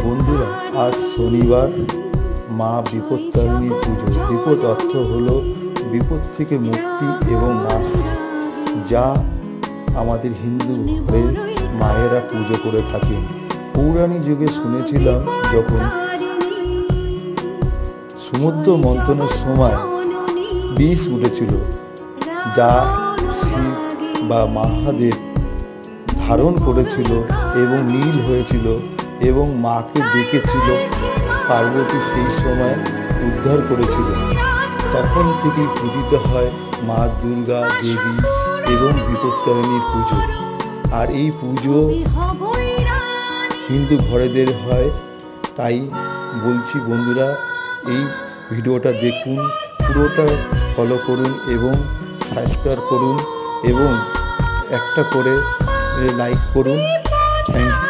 বন্ধুরা, আজ শনিবার মা বিপত্তারিণীর পুজো। বিপদ অর্থ হলো বিপদ থেকে মুক্তি এবং নাশ, যা আমাদের হিন্দু ঘরের মায়েরা পুজো করে থাকেন। পৌরাণিক যুগে শুনেছিলাম, যখন সমুদ্র মন্থনের সময় বিষ উঠেছিল, যা শিব বা মহাদেব ধারণ করেছিল এবং নীল হয়েছিল এবং মাকে ডেকেছিল। পার্বতী সেই সময় উদ্ধার করেছিল। তখন থেকেই পূজিত হয় মা দুর্গা দেবী এবং বিপত্তারিণীর পুজো। আর এই পুজো হিন্দু ঘরেদের হয়। তাই বলছি বন্ধুরা, এই ভিডিওটা দেখুন, পুরোটা ফলো করুন এবং সাবস্ক্রাইব করুন এবং একটা করে লাইক করুন। Thank you.